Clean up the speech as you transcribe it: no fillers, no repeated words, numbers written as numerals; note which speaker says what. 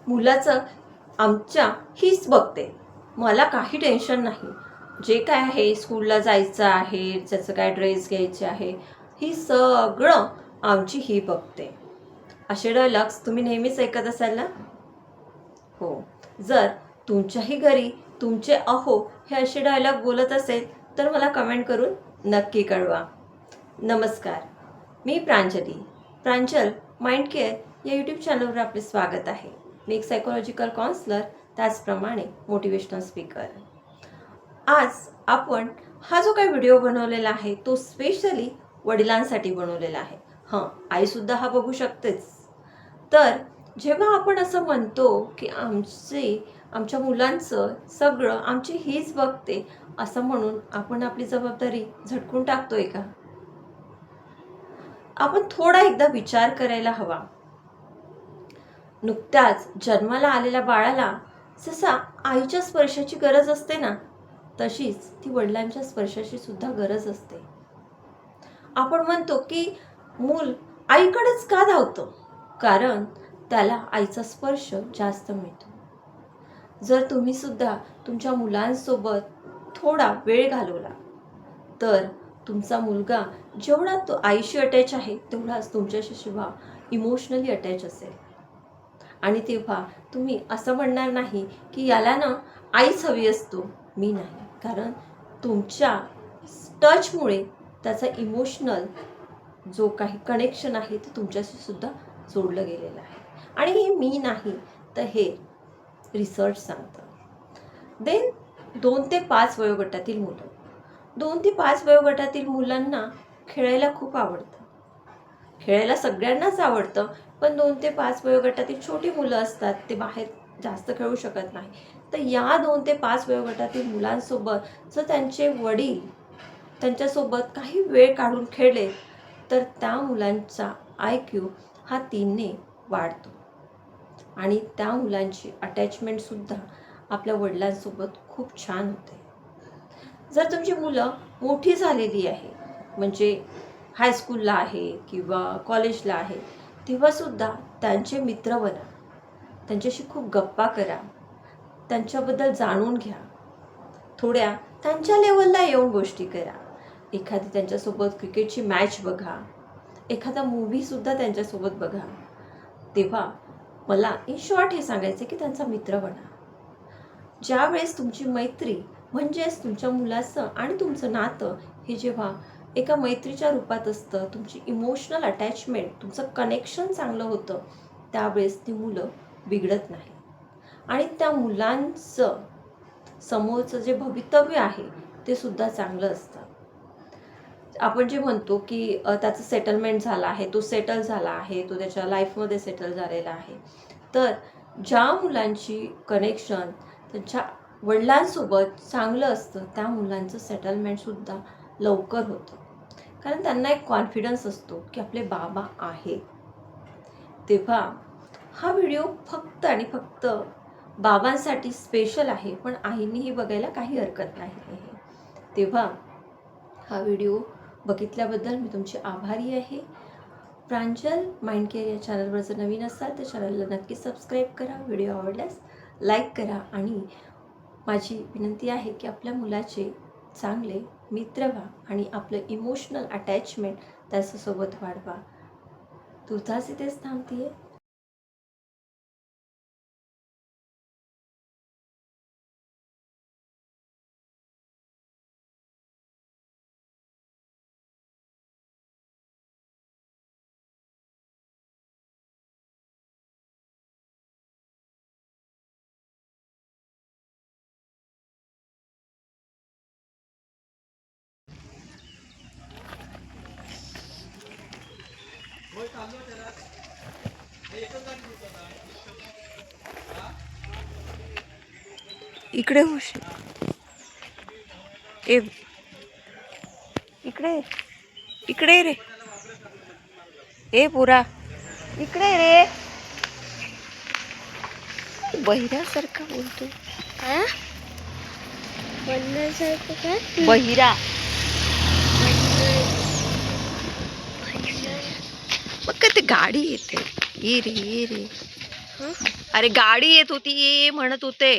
Speaker 1: मुलाचं आमच्या हीच बघते, मला काही टेन्शन नाही, जे काय आहे स्कूलला जायचं आहे, ज्याचं काय ड्रेस घ्यायचे आहे, ही सगळं आमची ही बघते. असे डायलॉग्स तुम्ही नेहमीच ऐकत असाल ना? हो. जर तुमच्याही घरी तुमचे अहो हे असे डायलॉग बोलत असेल तर मला कमेंट करून नक्की कळवा. नमस्कार, मी प्रांजल माइंड केअर या यूट्यूब चॅनलवर आपले स्वागत आहे. मी एक सायकोलॉजिकल काउन्सलर, त्याचप्रमाणे मोटिवेशनल स्पीकर. आज आपण हा जो काही व्हिडिओ बनवलेला आहे तो स्पेशली वडिलांसाठी बनवलेला आहे. आईसुद्धा हा बघू शकतेच. तर जेव्हा आपण असं म्हणतो की आमच्या मुलांचं सगळं आमची हीच बघते, असं म्हणून आपण आपली जबाबदारी झटकून टाकतोय का? आपण थोडा एकदा विचार करायला हवा. नुकत्याच जन्माला आलेल्या बाळाला जसा आईच्या स्पर्शाची गरज असते ना, तशीच ती वडिलांच्या स्पर्शाची सुद्धा गरज असते. आपण म्हणतो की मूल आईकडेच का धावतं? कारण त्याला आईचा स्पर्श जास्त मिळतो. जर तुम्ही सुद्धा तुमच्या मुलांसोबत थोडा वेळ घालवला तर तुमचा मुलगा जेवढा तो आईशी अटॅच आहे तेवढाच तुमच्याशी सुद्धा इमोशनली अटॅच असेल. आणि तेव्हा तुम्ही असं म्हणणार नाही की याला ना आईच हवी असतो, मी नाही. कारण तुमच्या टचमुळे त्याचा इमोशनल जो काही कनेक्शन आहे ते तुमच्याशी सुद्धा जोडलं गेलेलं आहे. आणि हे मी नाही तर हे रिसर्च सांगतं. देन 2 ते 5 वयोगटातील मुलं, 2 ते 5 वयोगटातील मुलांना खेळायला खूप आवडतं. खेळायला सगळ्यांनाच आवडतं, पण 2 ते 5 वयोगटातील छोटी मुलं असतात, ते बाहेर जास्त खेळू शकत नाही. तर या 2 ते 5 वयोगटातील मुलांसोबत जर त्यांचे वडील त्यांच्यासोबत काही वेळ काढून खेळले तर त्या मुलांचा IQ हा 3ने वाढतो आणि त्या मुलांची अटॅचमेंटसुद्धा आपल्या वडिलांसोबत खूप छान होते. जर तुमची मुलं मोठी झालेली आहे, म्हणजे हायस्कूलला आहे किंवा कॉलेजला आहे, तेव्हासुद्धा त्यांचे मित्र बना, त्यांच्याशी खूप गप्पा करा, त्यांच्याबद्दल जाणून घ्या, थोड्या त्यांच्या लेवलला येऊन गोष्टी करा. एखादी त्यांच्यासोबत क्रिकेटची मॅच बघा, एखादा मूव्हीसुद्धा त्यांच्यासोबत बघा. तेव्हा मला इन शॉर्ट हे सांगायचं की त्यांचा मित्र बना. ज्यावेळेस तुमची मैत्री म्हणजेच तुमच्या मुलाचं आणि तुमचं नातं हे जेव्हा एका मैत्रीच्या रूपात असतं, तुमची इमोशनल अटॅचमेंट, तुमचं कनेक्शन चांगलं होतं, त्यावेळेस ती मुलं बिघडत नाही आणि त्या मुलांचं समोरचं जे भवितव्य आहे ते सुद्धा चांगलं असतं. आपण जे म्हणतो की त्याचं सेटलमेंट झालं आहे, तो सेटल झाला आहे, तो त्याच्या लाईफमध्ये सेटल झालेला आहे. तर ज्या मुलांची कनेक्शन त्यांच्या वडिलांसोबत चांगलं असतं, त्या मुलांचं सेटलमेंटसुद्धा लवकर होतं. कारण त्यांना एक कॉन्फिडन्स असतो की आपले बाबा आहेत. तेव्हा हा व्हिडिओ फक्त आणि फक्त बाबांसाठी स्पेशल आहे, पण आईनीही बघायला काही हरकत नाही आहे. तेव्हा हा व्हिडिओ बघितल्याबद्दल मी तुमची आभारी आहे. प्रांजल माइंड केअर या चॅनलवर जर नवीन असाल तर चॅनलला नक्की सबस्क्राईब करा, व्हिडिओ आवडल्यास लाईक करा आणि माझी विनंती आहे की आपल्या मुलाचे चांगले मित्र व्हा आणि आपलं इमोशनल अटॅचमेंट त्याच्यासोबत वाढवा. तुझाच इथेच थांबतीये. इकडे हुश, इकडे इकडे रे, पुरा इकडे रे. बहिऱ्यासारखा बोलतो. बहिरा मग काय ते गाडी येते. ये रे अरे गाडी येत होती म्हणत होते.